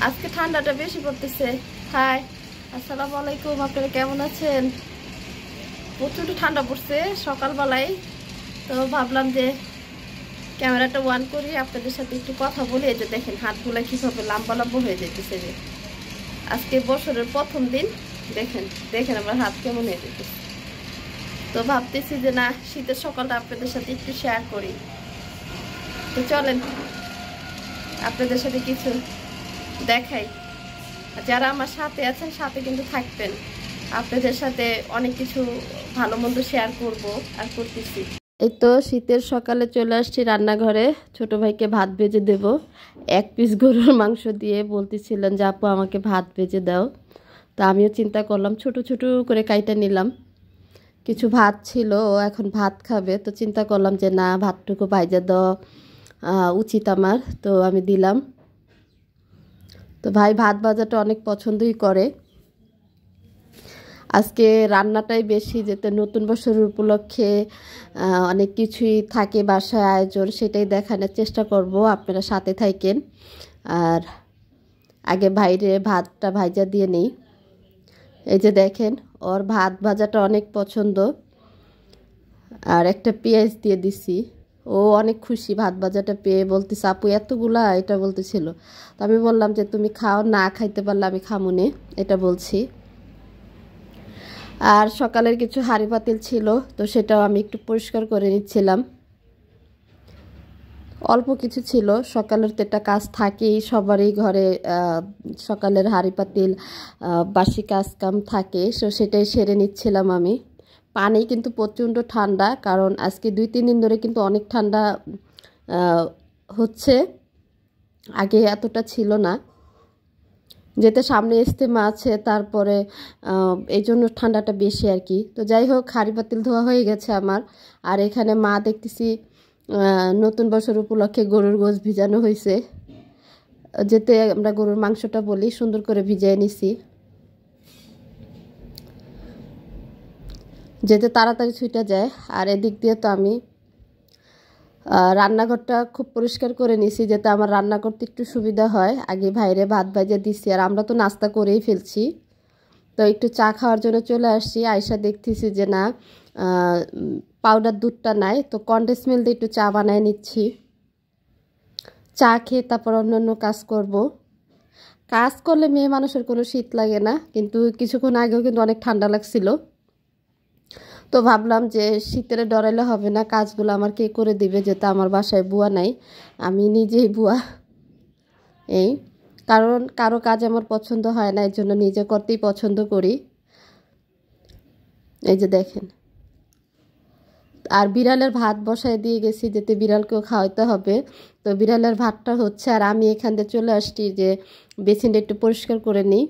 আজকে ঠান্ডাটা বেশি পড়তেছে। হাই, আসসালামু আলাইকুম। আপনারা কেমন আছেন? প্রচুর ঠান্ডা পড়ছে সকালবেলায়, তো ভাবলাম যে ক্যামেরাটা অন করি, আপনাদের সাথে একটু কথা বলি। এই যে দেখেন হাতগুলা কীভাবে লম্বা লম্বা হয়ে যেতেছে। যে আজকে বছরের প্রথম দিন, দেখেন দেখেন আমার হাত কেমন হয়ে যেতেছে। তো ভাবতেছি যে না, শীতের সকালটা আপনাদের সাথে একটু শেয়ার করি। তো চলেন আপনাদের সাথে কিছু দেখাই। যারা আমার সাথে আছেন সাথে কিন্তু থাকবেন, আপনাদের সাথে অনেক কিছু ভালো মন্দ শেয়ার করব আর করতেছি। এই তো শীতের সকালে চলে আসছি রান্নাঘরে, ছোট ভাইকে ভাত ভেজে দেব। 1 পিস গরুর মাংস দিয়ে বলতেছিলেন যে আপু আমাকে ভাত ভেজে দাও। তো আমিও চিন্তা করলাম, ছোট ছোট করে কাইটা নিলাম। কিছু ভাত ছিল, ও এখন ভাত খাবে, তো চিন্তা করলাম যে না, ভাতটুকু ভাইজা দেওয়া উচিত আমার, তো আমি দিলাম। তো ভাই ভাত ভাজাটা অনেক পছন্দই করে। আজকে রান্নাটাই বেশি, যেতে নতুন বছরের উপলক্ষে অনেক কিছুই থাকে বাসায় আয়োজন, সেটাই দেখানোর চেষ্টা করব। আপনারা সাথে থাকেন। আর আগে ভাইরে ভাতটা ভাজা দিয়ে নেই। এই যে দেখেন, ওর ভাত ভাজাটা অনেক পছন্দ। আর একটা পেঁয়াজ দিয়ে দিছি, ও অনেক খুশি ভাত ভাজাটা পেয়ে, বলতেছে আপু এতগুলা, এটা বলতেছিল। তো আমি বললাম যে তুমি খাও, না খাইতে পারলে আমি খামুনে, এটা বলছি। আর সকালের কিছু হাঁড়ি পাতিল ছিল, তো সেটাও আমি একটু পরিষ্কার করে নিচ্ছিলাম। অল্প কিছু ছিল, সকালের তো একটা কাজ থাকেই সবারই ঘরে, সকালের হাঁড়ি পাতিল বাসি কাজ কাম থাকে, তো সেটাই সেরে নিচ্ছিলাম আমি। পানি কিন্তু প্রচণ্ড ঠান্ডা, কারণ আজকে 2-3 দিন ধরে কিন্তু অনেক ঠান্ডা হচ্ছে, আগে এতটা ছিল না। যেতে সামনে ইজতেমা আছে, তারপরে এই জন্য ঠান্ডাটা বেশি আর কি। তো যাই হোক, হাঁড়ি পাতিল ধোয়া হয়ে গেছে আমার। আর এখানে মা দেখতেছি নতুন বছর উপলক্ষে গরুর গোশ ভিজানো হয়েছে, যেতে আমরা গরুর মাংসটা বলি, সুন্দর করে ভিজিয়ে নিছি, যেতে তাড়াতাড়ি ছুটে যায়। আর এদিক দিয়ে তো আমি রান্নাঘরটা খুব পরিষ্কার করে নিছি, যাতে আমার রান্না করতে একটু সুবিধা হয়। আগে ভাইরে ভাত ভাজা দিছি, আর আমরা তো নাস্তা করেই ফেলছি। তো একটু চা খাওয়ার জন্য চলে আসছি, আয়সা দেখতেছি যে না, পাউডার দুধটা নাই, তো কনডেন্স মিল্ক দিয়ে একটু চা বানায় নিচ্ছি। চা খেয়ে তারপর অন্যান্য কাজ করব। কাজ করলে মেয়ে মানুষের কোনো শীত লাগে না, কিন্তু কিছুক্ষণ আগেও কিন্তু অনেক ঠান্ডা লাগছিল। তো ভাবলাম যে শীতের ডরাইলে হবে না, কাজগুলো আমার কে করে দিবে, যেটা আমার বাসায় বুয়া নাই, আমি নিজেই বুয়া। এই কারণ কারো কাজ আমার পছন্দ হয় না, এই জন্য নিজে করতেই পছন্দ করি। এই যে দেখেন, আর বিড়ালের ভাত বসায় দিয়ে গেছি, যেতে বিড়ালকেও খাওয়াইতে হবে। তো বিড়ালের ভাতটা হচ্ছে, আর আমি এখান থেকে চলে আসছি যে বেসিনটা একটু পরিষ্কার করে নিই,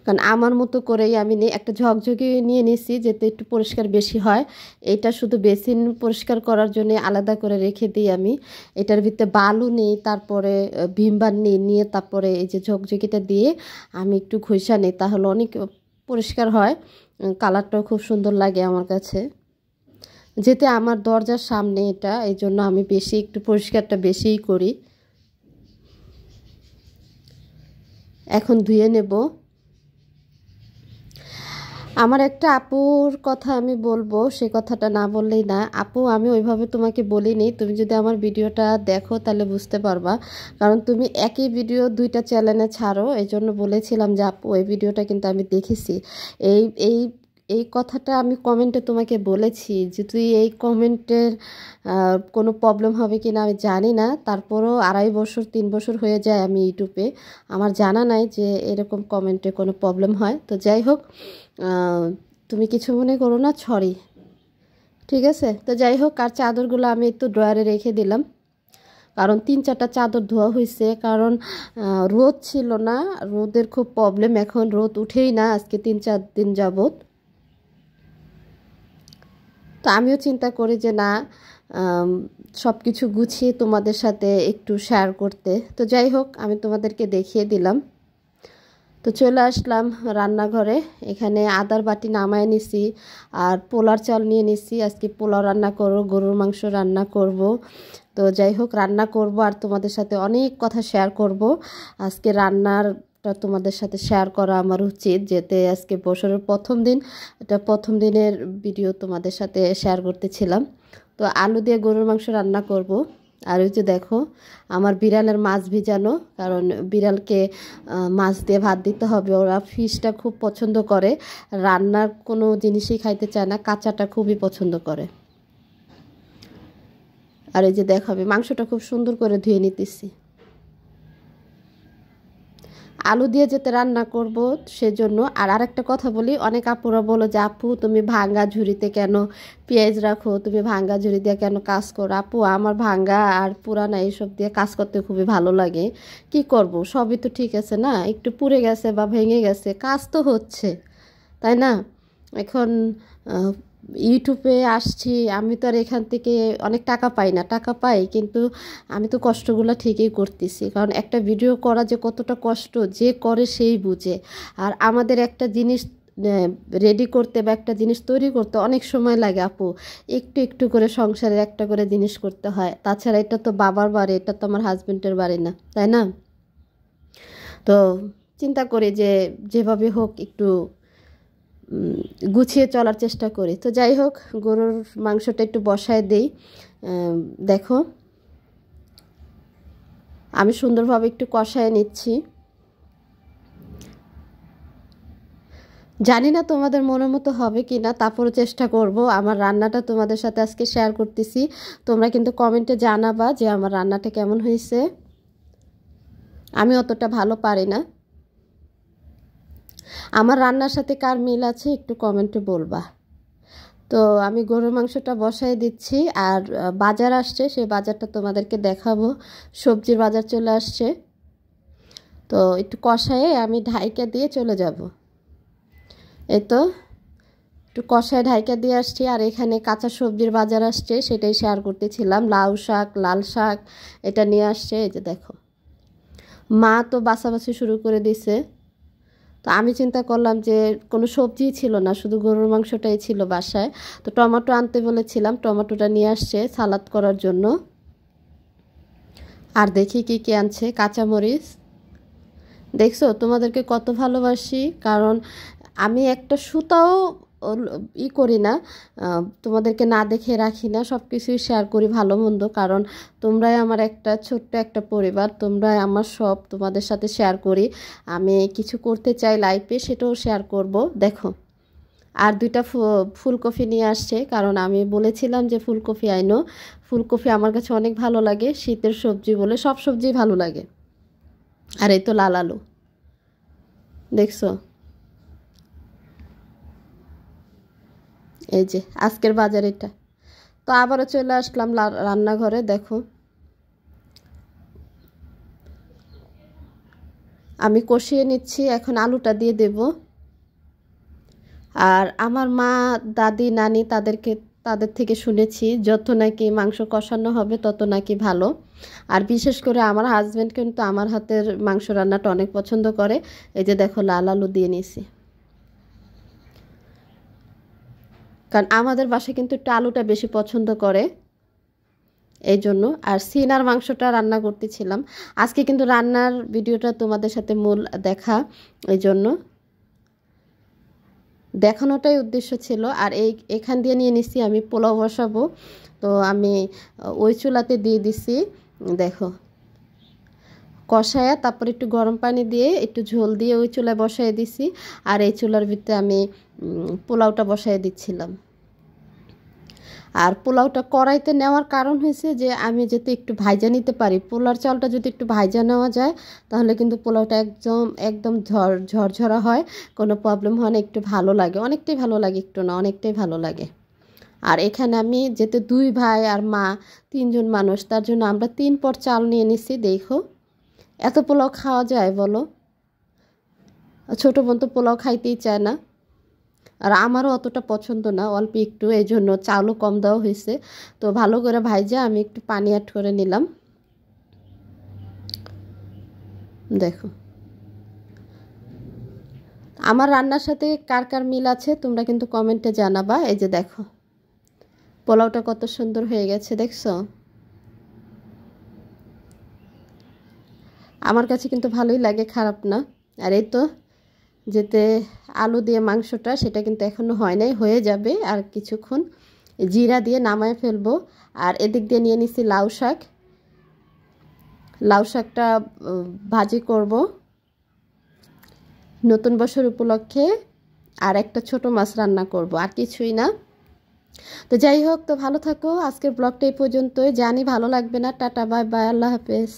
কারণ আমার মতো করেই আমি একটা ঝকঝকে নিয়ে নিছি, যাতে একটু পরিষ্কার বেশি হয়। এটা শুধু বেসিন পরিষ্কার করার জন্য আলাদা করে রেখে দিই আমি। এটার ভিতরে বালু নিই, তারপরে ভিমবার নিয়ে তারপরে এই যে ঝকঝকিটা দিয়ে আমি একটু ঘষা নিই, তাহলে অনেক পরিষ্কার হয়, কালারটাও খুব সুন্দর লাগে আমার কাছে। যেতে আমার দরজার সামনে এটা, এই জন্য আমি বেশি একটু পরিষ্কারটা বেশিই করি। এখন ধুয়ে নেব। আমার একটা আপুর কথা আমি বলবো, সে কথাটা না বললেই না। আপু, আমি ওইভাবে তোমাকে বলিনি, তুমি যদি আমার ভিডিওটা দেখো তাহলে বুঝতে পারবা, কারণ তুমি একই ভিডিও 2টা চ্যানেলে ছাড়ো, এই জন্য বলেছিলাম যে আপু এই ভিডিওটা কিন্তু আমি দেখেছি। এই এই এই কথাটা আমি কমেন্টে তোমাকে বলেছি যে তুই এই কমেন্টের কোনো প্রবলেম হবে কি না আমি জানি না, তারপরও 2.5 বছর 3 বছর হয়ে যায় আমি ইউটিউবে, আমার জানা নাই যে এরকম কমেন্টে কোনো প্রবলেম হয়। তো যাই হোক, তুমি কিছু মনে করো না, সরি, ঠিক আছে। তো যাই হোক, আর চাদরগুলো আমি একটু ড্রয়ারে রেখে দিলাম, কারণ 3-4টা চাদর ধোয়া হয়েছে, কারণ রোদ ছিল না, রোদের খুব প্রবলেম, এখন রোদ উঠেই না আজকে 3-4 দিন যাবত। তো আমিও চিন্তা করি যে না, সব কিছু গুছিয়ে তোমাদের সাথে একটু শেয়ার করতে। তো যাই হোক, আমি তোমাদেরকে দেখিয়ে দিলাম। তো চলে আসলাম রান্নাঘরে। এখানে আদার বাটি নামায় নিছি আর পোলার চাল নিয়ে নিছি। আজকে পোলাও রান্না করব, গরুর মাংস রান্না করব। তো যাই হোক, রান্না করব আর তোমাদের সাথে অনেক কথা শেয়ার করব। আজকে রান্নারটা তোমাদের সাথে শেয়ার করা আমার উচিত, যেতে আজকে বছরের প্রথম দিন। এটা প্রথম দিনের ভিডিও তোমাদের সাথে শেয়ার করতেছিলাম। তো আলু দিয়ে গরুর মাংস রান্না করব। আর ওই যে দেখো আমার বিড়ালের মাছ ভিজানো, কারণ বিড়ালকে মাছ দিয়ে ভাত দিতে হবে। ওরা ফিশটা খুব পছন্দ করে, রান্নার কোনো জিনিসই খাইতে চায় না, কাঁচাটা খুবই পছন্দ করে। আর এই যে দেখো আমি মাংসটা খুব সুন্দর করে ধুয়ে নিতেছি। আলু দিয়ে যেতে রান্না করব সেজন্য। আর আরেকটা কথা বলি, অনেক আপুরা বলো যে আপু তুমি ভাঙ্গা ঝুড়িতে কেন পেঁয়াজ রাখো, তুমি ভাঙ্গা ঝুড়ি দিয়ে কেন কাজ করো? আপু আমার ভাঙ্গা আর পুরানা এইসব দিয়ে কাজ করতে খুবই ভালো লাগে। কি করব, সবই তো ঠিক আছে না, একটু পুড়ে গেছে বা ভেঙে গেছে, কাজ তো হচ্ছে, তাই না? এখন ইউটিউবে আসছি, আমি তো আর এখান থেকে অনেক টাকা পাই না, টাকা পাই কিন্তু আমি তো কষ্টগুলো ঠিকই করতেছি। কারণ একটা ভিডিও করা যে কতটা কষ্ট, যে করে সেই বুঝে। আর আমাদের একটা জিনিস রেডি করতে বা একটা জিনিস তৈরি করতে অনেক সময় লাগে আপু। একটু একটু করে সংসারের একটা করে জিনিস করতে হয়। তাছাড়া এটা তো বাবার বাড়ি, এটা তো আমার হাজবেন্ডের বাড়ি না, তাই না? তো চিন্তা করি যে যেভাবে হোক একটু গুছিয়ে চলার চেষ্টা করি। তো যাই হোক, গরুর মাংসটা একটু বসায় দেই। দেখো আমি সুন্দরভাবে একটু কষায় নিচ্ছি। জানি না তোমাদের মনের মতো হবে কি না, তারপরও চেষ্টা করব। আমার রান্নাটা তোমাদের সাথে আজকে শেয়ার করতেছি। তোমরা কিন্তু কমেন্টে জানাবা যে আমার রান্নাটা কেমন হয়েছে। আমি অতটা ভালো পারি না। আমার রান্নার সাথে কার মিল আছে একটু কমেন্টে বলবা। তো আমি গরুর মাংসটা বসাই দিচ্ছি। আর বাজার আসছে, সেই বাজারটা তোমাদেরকে দেখাবো। সবজির বাজার চলে আসছে, তো একটু কষায়ে আমি ঢাইকা দিয়ে চলে যাব। এই তো একটু কষায় ঢাইকা দিয়ে আসছি। আর এখানে কাঁচা সবজির বাজার আসছে, সেটাই শেয়ার করতেছিলাম। লাউ শাক, লাল শাক এটা নিয়ে আসছে। এই যে দেখো, মা তো বাছাবাছি শুরু করে দিছে। তো আমি চিন্তা করলাম যে কোনো সবজিই ছিল না, শুধু গরুর মাংসটাই ছিল বাসায়। তো টমেটো আনতে বলেছিলাম, টমেটোটা নিয়ে আসছে সালাদ করার জন্য। আর দেখি কি কি আনছে, কাঁচামরিচ। দেখছো তোমাদেরকে কত ভালোবাসি, কারণ আমি একটা সুতাও করি না, তোমাদেরকে না দেখে রাখি না, সব কিছুই শেয়ার করি ভালো মন্দ। কারণ তোমরাই আমার একটা ছোট্ট একটা পরিবার, তোমরাই আমার সব, তোমাদের সাথে শেয়ার করি। আমি কিছু করতে চাই লাইফে, সেটাও শেয়ার করব। দেখো আর দুইটা ফুলকপি নিয়ে আসছে, কারণ আমি বলেছিলাম যে ফুলকপি আইনো। ফুলকপি আমার কাছে অনেক ভালো লাগে, শীতের সবজি বলে সব সবজি ভালো লাগে। আর এই তো লাল আলু, দেখছো? এই যে আজকের বাজার এটা। তো আবারও চলে আসলাম রান্নাঘরে। দেখো আমি কষিয়ে নিচ্ছি, এখন আলুটা দিয়ে দেব। আর আমার মা, দাদি, নানি তাদের থেকে শুনেছি যত নাকি মাংস কষানো হবে তত নাকি ভালো। আর বিশেষ করে আমার হাজব্যান্ড কিন্তু আমার হাতের মাংস রান্নাটা অনেক পছন্দ করে। এই যে দেখো লাল আলু দিয়ে নিছি, কারণ আমাদের বাসায় কিন্তু একটু আলুটা বেশি পছন্দ করে, এই জন্য। আর সিনার মাংসটা রান্না করতেছিলাম আজকে, কিন্তু রান্নার ভিডিওটা তোমাদের সাথে মূল দেখা, এই জন্য দেখানোটাই উদ্দেশ্য ছিল। আর এখান দিয়ে নিয়ে নিচ্ছি আমি পোলাও বসাবো। তো আমি ওই চুলাতে দিয়ে দিছি। দেখো কষায়া তারপর একটু গরম পানি দিয়ে একটু ঝোল দিয়ে ওই চুলায় বসায় দিছি। আর এই চুলার ভিতরে আমি পোলাওটা বসায় দিচ্ছিলাম। আর পোলাওটা কড়াইতে নেওয়ার কারণ হয়েছে যে আমি যাতে একটু ভাইজা নিতে পারি। পোলার চালটা যদি একটু ভাইজা নেওয়া যায় তাহলে কিন্তু পোলাওটা একদম ঝরঝরা হয়, কোনো প্রবলেম হয় না, একটু ভালো লাগে, অনেকটাই ভালো লাগে, একটু না অনেকটাই ভালো লাগে। আর এখানে আমি যেতে 2 ভাই আর মা 3 জন মানুষ, তার জন্য আমরা 3 পট চাল নিয়ে নিছি। দেখো এত পোলাও খাওয়া যায় বলো? ছোটো বোন তো পোলাও খাইতেই চায় না, আর আমারও অতটা পছন্দ না, অল্প একটু, এই জন্য চালও কম দেওয়া হয়েছে। তো ভালো করে ভাইজা আমি একটু পানি অ্যাড করে নিলাম। দেখো আমার রান্নার সাথে কার কার মিল আছে তোমরা কিন্তু কমেন্টে জানাবা। এই যে দেখো পোলাওটা কত সুন্দর হয়ে গেছে, দেখছো? আমার কাছে কিন্তু ভালোই লাগে, খারাপ না। আর এই তো যেতে আলু দিয়ে মাংসটা, সেটা কিন্তু এখনো হয় নাই, হয়ে যাবে আর কিছুক্ষণ। জিরা দিয়ে নামায় ফেলবো। আর এদিক দিয়ে নিয়ে নিছি লাউ শাক। লাউ শাকটা ভাজি করব নতুন বছর উপলক্ষে। আর একটা ছোট মাছ রান্না করব, আর কিছুই না। তো যাই হোক, তো ভালো থাকো। আজকের ব্লগটা এই পর্যন্তই। জানি ভালো লাগবে না। টাটা, বাই বাই, আল্লাহ হাফেজ।